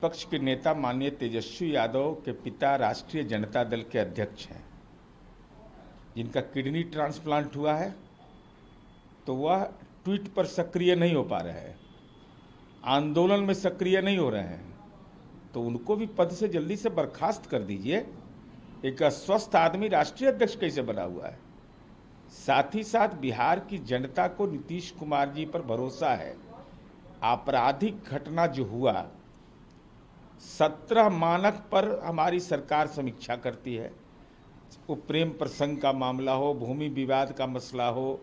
पक्ष के नेता माननीय तेजस्वी यादव के पिता राष्ट्रीय जनता दल के अध्यक्ष हैं, जिनका किडनी ट्रांसप्लांट हुआ है, तो वह ट्वीट पर सक्रिय नहीं हो पा रहे हैं, आंदोलन में सक्रिय नहीं हो रहे हैं, तो उनको भी पद से जल्दी से बर्खास्त कर दीजिए। एक अस्वस्थ आदमी राष्ट्रीय अध्यक्ष कैसे बना हुआ है? साथ ही साथ बिहार की जनता को नीतीश कुमार जी पर भरोसा है। आपराधिक घटना जो हुआ, 17 मानक पर हमारी सरकार समीक्षा करती है। वो प्रेम प्रसंग का मामला हो, भूमि विवाद का मसला हो,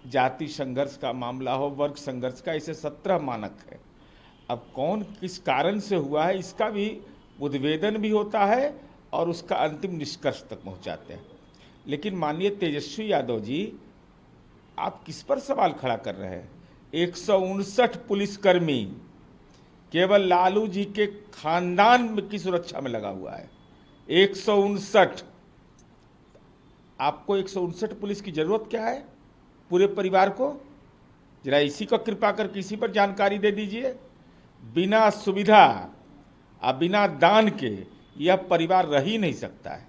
जाति संघर्ष का मामला हो, वर्ग संघर्ष का, ऐसे 17 मानक है। अब कौन किस कारण से हुआ है, इसका भी उद्वेदन भी होता है और उसका अंतिम निष्कर्ष तक पहुंचाते हैं। लेकिन माननीय तेजस्वी यादव जी, आप किस पर सवाल खड़ा कर रहे हैं? 159 पुलिसकर्मी केवल लालू जी के खानदान की सुरक्षा में लगा हुआ है। 159। आपको 159 पुलिस की जरूरत क्या है पूरे परिवार को? जरा इसी को कृपा कर किसी पर जानकारी दे दीजिए। बिना सुविधा और बिना दान के यह परिवार रह ही नहीं सकता है।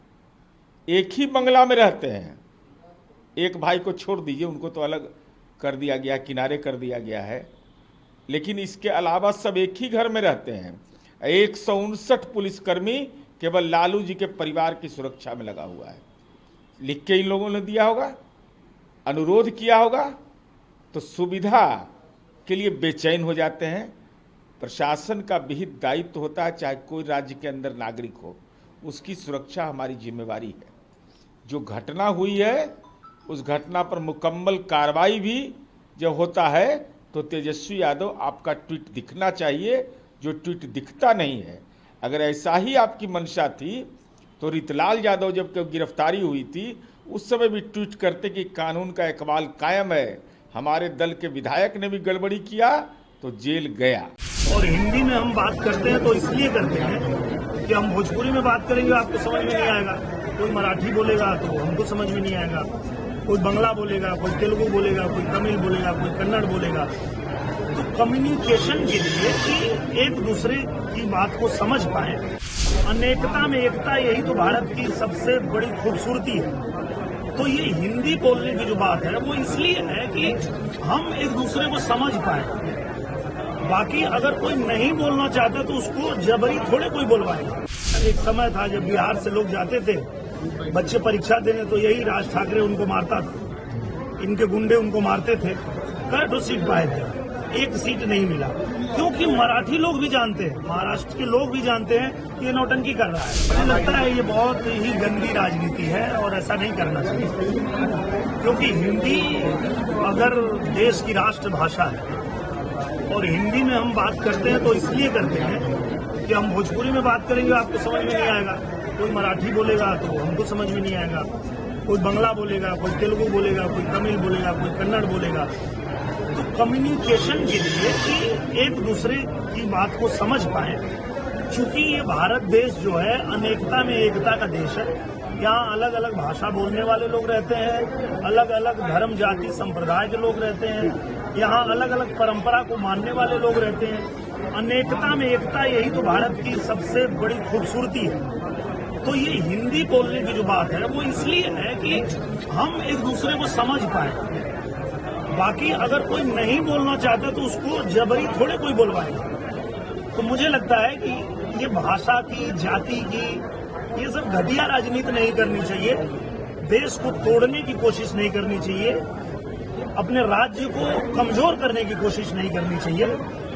एक ही बंगला में रहते हैं। एक भाई को छोड़ दीजिए, उनको तो अलग कर दिया गया, किनारे कर दिया गया है, लेकिन इसके अलावा सब एक ही घर में रहते हैं। 159 पुलिसकर्मी केवल लालू जी के परिवार की सुरक्षा में लगा हुआ है। लिख के इन लोगों ने दिया होगा, अनुरोध किया होगा, तो सुविधा के लिए बेचैन हो जाते हैं। प्रशासन का विहित दायित्व होता है, चाहे कोई राज्य के अंदर नागरिक हो, उसकी सुरक्षा हमारी जिम्मेवारी है। जो घटना हुई है, उस घटना पर मुकम्मल कार्रवाई भी जब होता है तो तेजस्वी यादव आपका ट्वीट दिखना चाहिए, जो ट्वीट दिखता नहीं है। अगर ऐसा ही आपकी मंशा थी तो रितलाल यादव जब गिरफ्तारी हुई थी, उस समय भी ट्वीट करते कि कानून का इकबाल कायम है। हमारे दल के विधायक ने भी गड़बड़ी किया तो जेल गया। और हिंदी में हम बात करते हैं तो इसलिए करते हैं कि हम भोजपुरी में बात करेंगे आपको समझ में नहीं आएगा, कोई मराठी बोलेगा तो हमको समझ में नहीं आएगा, कोई बंगला बोलेगा, कोई तेलुगु बोलेगा, कोई तमिल बोलेगा, कोई कन्नड़ बोलेगा। तो कम्युनिकेशन के लिए कि एक दूसरे की बात को समझ पाए, अनेकता में एकता, यही तो भारत की सबसे बड़ी खूबसूरती है। तो ये हिंदी बोलने की जो बात है वो इसलिए है कि हम एक दूसरे को समझ पाए। बाकी अगर कोई नहीं बोलना चाहता तो उसको जबरी थोड़े कोई बोलवाएगा। एक समय था जब बिहार से लोग जाते थे बच्चे परीक्षा देने, तो यही राज ठाकरे उनको मारता था, इनके गुंडे उनको मारते थे। कई सीट पाए थे, एक सीट नहीं मिला, क्योंकि मराठी लोग भी जानते हैं, महाराष्ट्र के लोग भी जानते हैं कि ये नौटंकी कर रहा है। मुझे लगता है ये बहुत ही गंदी राजनीति है और ऐसा नहीं करना चाहिए, क्योंकि हिंदी अगर देश की राष्ट्रभाषा है और हिंदी में हम बात करते हैं तो इसलिए करते हैं कि हम भोजपुरी में बात करेंगे आपको समझ में नहीं आएगा, कोई मराठी बोलेगा तो हमको समझ में नहीं आएगा, कोई बंगला बोलेगा, कोई तेलुगु बोलेगा, कोई तमिल बोलेगा, कोई कन्नड़ बोलेगा। तो कम्युनिकेशन के लिए कि एक दूसरे की बात को समझ पाए, चूंकि ये भारत देश जो है अनेकता में एकता का देश है। यहाँ अलग अलग भाषा बोलने वाले लोग रहते हैं, अलग अलग धर्म जाति संप्रदाय के लोग रहते हैं, यहाँ अलग अलग परंपरा को मानने वाले लोग रहते हैं। अनेकता में एकता, यही तो भारत की सबसे बड़ी खूबसूरती है। तो ये हिंदी बोलने की जो बात है वो इसलिए है कि हम एक दूसरे को समझ पाए। बाकी अगर कोई नहीं बोलना चाहता तो उसको जबरी थोड़े कोई बोलवाएगा। तो मुझे लगता है कि ये भाषा की, जाति की, ये सब घटिया राजनीति नहीं करनी चाहिए, देश को तोड़ने की कोशिश नहीं करनी चाहिए, अपने राज्य को कमजोर करने की कोशिश नहीं करनी चाहिए,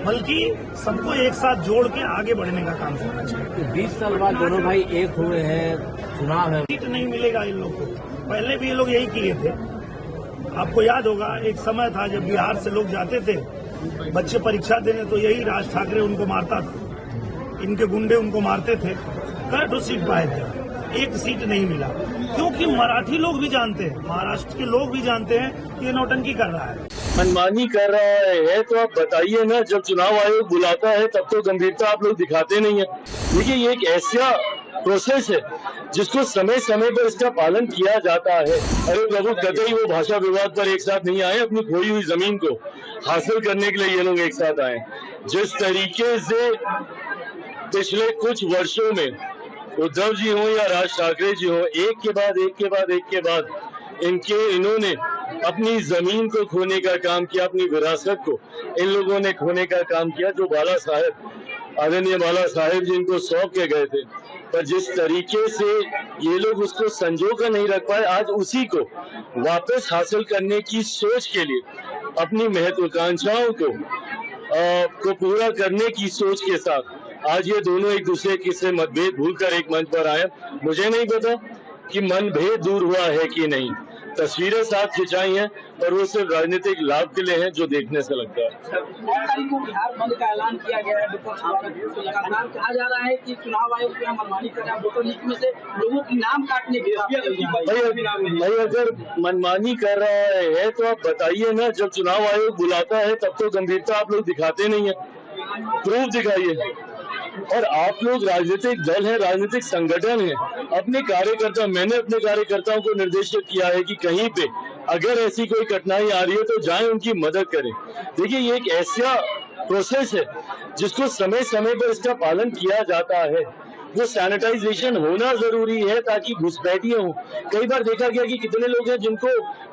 बल्कि सबको एक साथ जोड़ के आगे बढ़ने का काम करना चाहिए। 20 साल बाद दोनों भाई एक हुए हैं, चुनाव है, सीट नहीं मिलेगा इन लोग को। पहले भी ये लोग यही किए थे। आपको याद होगा एक समय था जब बिहार से लोग जाते थे बच्चे परीक्षा देने, तो यही राज ठाकरे उनको मारता था, इनके गुंडे उनको मारते थे। कई सीट पाए थे, एक सीट नहीं मिला, क्योंकि मराठी लोग भी जानते हैं, महाराष्ट्र के लोग भी जानते हैं कि ये नौटंकी कर रहा है, मनमानी कर रहा है। तो आप बताइए ना, जब चुनाव आयोग बुलाता है तब तो गंभीरता आप लोग दिखाते नहीं है। देखिए, ये एक ऐसा प्रोसेस है जिसको समय समय पर इसका पालन किया जाता है। अरे प्रभु, कतई वो भाषा विवाद पर एक साथ नहीं आए, अपनी खोई हुई जमीन को हासिल करने के लिए ये लोग एक साथ आए। जिस तरीके से पिछले कुछ वर्षों में उद्धव जी हो या राज ठाकरे जी हो, एक के बाद इन्होंने अपनी जमीन को खोने का काम किया, अपनी विरासत को इन लोगों ने खोने का काम किया। जो बाला साहेब, आदरणीय बाला साहेब जी इनको सौंप के गए थे, पर जिस तरीके से ये लोग उसको संजो कर नहीं रख पाए, आज उसी को वापस हासिल करने की सोच के लिए, अपनी महत्वाकांक्षाओं को पूरा करने की सोच के साथ आज ये दोनों एक दूसरे से मतभेद भूलकर एक मंच पर आए। मुझे नहीं पता कि मनभेद दूर हुआ है कि नहीं, तस्वीरें साथ खिंचाई हैं और वो सिर्फ राजनीतिक लाभ के लिए हैं, जो देखने से लगता है। 9 तारीख को बिहार बंद का ऐलान किया गया है विपक्ष द्वारा, तो लगातार कहा जा रहा है कि चुनाव आयोग जो है मनमानी कर रहा है, वोटर लिस्ट में से लोगों की नाम काटने की भाई अगर मनमानी कर रहा है तो आप बताइए ना। जब चुनाव आयोग बुलाता है तब तो गंभीरता आप लोग दिखाते नहीं है, प्रूफ दिखाइए। और आप लोग राजनीतिक दल है, राजनीतिक संगठन है, मैंने अपने कार्यकर्ताओं को निर्देशित किया है कि कहीं पे अगर ऐसी कोई कठिनाई आ रही है तो जाएं, उनकी मदद करें। देखिए, ये एक ऐसा प्रोसेस है जिसको समय समय पर इसका पालन किया जाता है। वो सैनिटाइजेशन होना जरूरी है ताकि घुसपैठियां हो। कई बार देखा गया कि कितने लोग हैं जिनको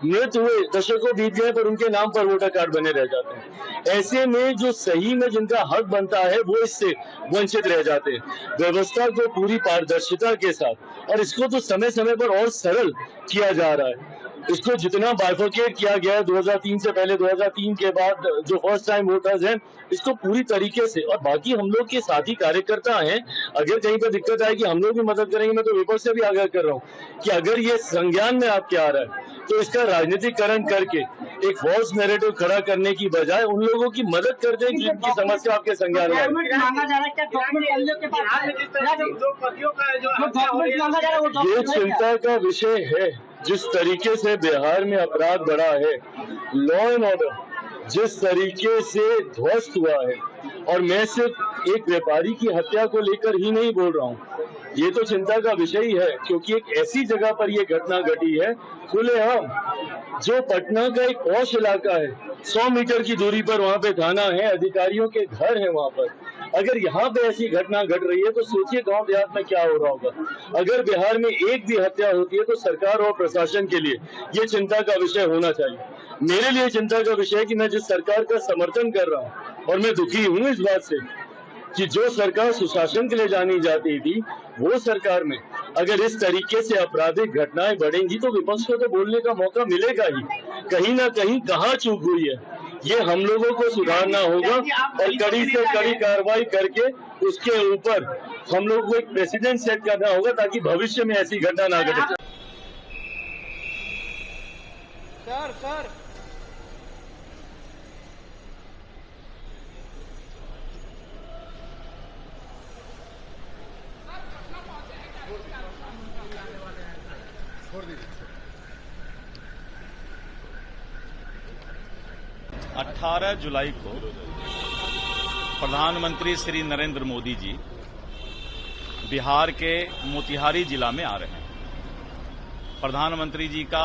मृत हुए दशकों बीत गए पर उनके नाम पर वोटर कार्ड बने रह जाते हैं। ऐसे में जो सही में जिनका हक बनता है वो इससे वंचित रह जाते हैं। व्यवस्था को पूरी पारदर्शिता के साथ, और इसको तो समय समय पर और सरल किया जा रहा है। इसको जितना बाइफरकेट किया गया है 2003 से पहले, 2003 के बाद जो फर्स्ट टाइम वोटर्स हैं, इसको पूरी तरीके से, और बाकी हम लोग के साथी कार्यकर्ता हैं, अगर कहीं पर दिक्कत आए कि हम लोग भी मदद करेंगे। मैं तो विपक्ष से भी आग्रह कर रहा हूँ कि अगर ये संज्ञान में आपके आ रहा है तो इसका राजनीतिकरण करके एक फॉल्स नैरेटिव खड़ा करने की बजाय उन लोगों की मदद कर दें जिनकी समस्या आपके संज्ञान में ये चिंता का विषय है। जिस तरीके से बिहार में अपराध बढ़ा है, लॉ एंड ऑर्डर जिस तरीके से ध्वस्त हुआ है, और मैं सिर्फ एक व्यापारी की हत्या को लेकर ही नहीं बोल रहा हूँ, ये तो चिंता का विषय ही है, क्योंकि एक ऐसी जगह पर ये घटना घटी है खुलेआम, जो पटना का एक पॉश इलाका है, 100 मीटर की दूरी पर वहाँ पे थाना है, अधिकारियों के घर है वहाँ पर। अगर यहाँ पे ऐसी घटना घट रही है तो सोचिए गांव देहात में क्या हो रहा होगा। अगर बिहार में एक भी हत्या होती है तो सरकार और प्रशासन के लिए ये चिंता का विषय होना चाहिए। मेरे लिए चिंता का विषय है कि मैं जिस सरकार का समर्थन कर रहा हूँ, और मैं दुखी हूँ इस बात से कि जो सरकार सुशासन के लिए जानी जाती थी, वो सरकार में अगर इस तरीके से आपराधिक घटनाएं बढ़ेंगी तो विपक्ष को तो बोलने का मौका मिलेगा ही। कहीं ना कहीं कहाँ चूक हुई है, ये हम लोगों को सुधारना होगा, और कड़ी से कड़ी कार्रवाई करके उसके ऊपर हम लोग को एक प्रेसिडेंट सेट करना होगा ताकि भविष्य में ऐसी घटना ना घटे। सर 18 जुलाई को प्रधानमंत्री श्री नरेंद्र मोदी जी बिहार के मोतिहारी जिला में आ रहे हैं। प्रधानमंत्री जी का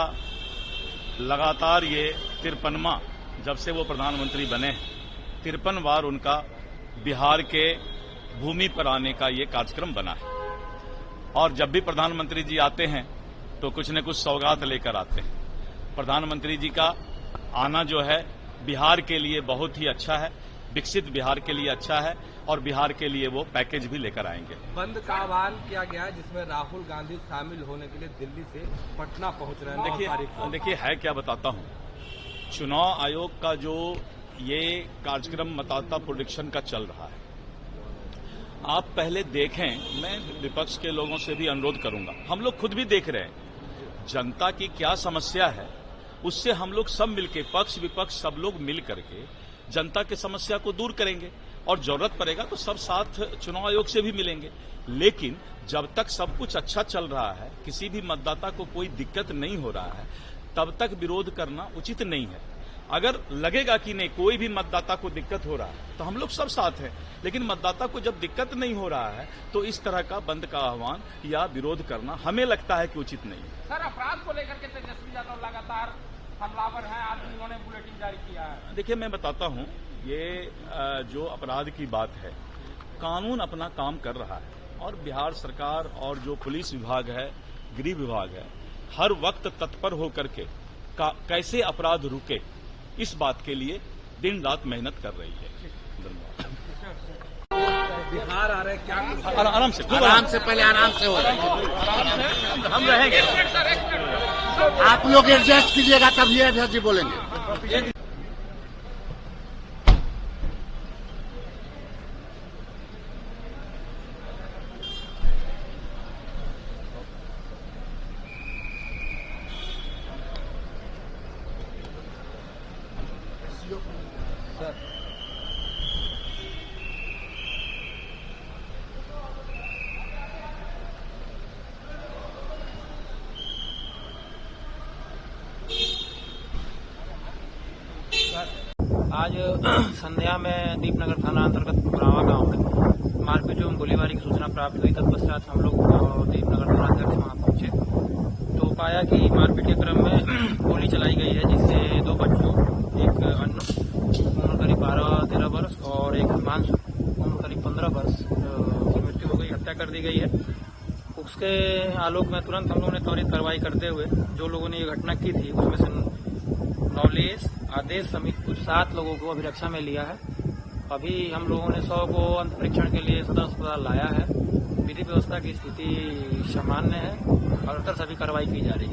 लगातार ये 53वां, जब से वो प्रधानमंत्री बने, 53 बार उनका बिहार के भूमि पर आने का ये कार्यक्रम बना है। और जब भी प्रधानमंत्री जी आते हैं तो कुछ न कुछ सौगात लेकर आते हैं। प्रधानमंत्री जी का आना जो है बिहार के लिए बहुत ही अच्छा है, विकसित बिहार के लिए अच्छा है, और बिहार के लिए वो पैकेज भी लेकर आएंगे। बंद का आह्वान किया गया है जिसमें राहुल गांधी शामिल होने के लिए दिल्ली से पटना पहुंच रहे हैं। देखिए है क्या बताता हूं, चुनाव आयोग का जो ये कार्यक्रम मतदाता प्रोडिक्शन का चल रहा है, आप पहले देखें। मैं विपक्ष के लोगों से भी अनुरोध करूंगा, हम लोग खुद भी देख रहे हैं जनता की क्या समस्या है, उससे हम लोग सब मिलके, पक्ष विपक्ष सब लोग मिल करके जनता की समस्या को दूर करेंगे, और जरूरत पड़ेगा तो सब साथ चुनाव आयोग से भी मिलेंगे। लेकिन जब तक सब कुछ अच्छा चल रहा है, किसी भी मतदाता को कोई दिक्कत नहीं हो रहा है, तब तक विरोध करना उचित नहीं है। अगर लगेगा कि नहीं कोई भी मतदाता को दिक्कत हो रहा है तो हम लोग सब साथ हैं, लेकिन मतदाता को जब दिक्कत नहीं हो रहा है तो इस तरह का बंद का आह्वान या विरोध करना हमें लगता है कि उचित नहीं है। सर, अपराध को लेकर के तेजस्वी यादव लगातार हमलावर हैं, आज उन्होंने बुलेटिन जारी किया है। देखिए मैं बताता हूं, ये जो अपराध की बात है, कानून अपना काम कर रहा है और बिहार सरकार और जो पुलिस विभाग है, गृह विभाग है, हर वक्त तत्पर होकर के कैसे अपराध रुके इस बात के लिए दिन रात मेहनत कर रही है। धन्यवाद। बिहार आ रहे क्या कुछ आराम से पहले आराम से हो जाए। हम रहेंगे। आप लोग एडजस्ट कीजिएगा तब ये अध्यक्ष जी बोलेंगे। आज संध्या में दीपनगर थाना अंतर्गत पुरावा गांव में मारपीट एवं गोलीबारी की सूचना प्राप्त हुई। तत्पश्चात हम लोग दीपनगर थाना अध्यक्ष वहां पहुंचे तो पाया कि मारपीट के क्रम में गोली चलाई गई है, जिससे दो बच्चों, एक अन्न उम्र करीब 12-13 वर्ष और एक हिमांशु उम्र करीब 15 वर्ष की मृत्यु हो गई, हत्या कर दी गई है। उसके आलोक में तुरंत हम लोगों ने त्वरित कार्रवाई करते हुए जो लोगों ने ये घटना की थी उसमें से नवलेश, आदेश समेत कुछ 7 लोगों को अभिरक्षा में लिया है। अभी हम लोगों ने 100 को अंत परीक्षण के लिए सदर अस्पताल लाया है। विधि व्यवस्था की स्थिति सामान्य है और सभी कार्रवाई की जा रही है।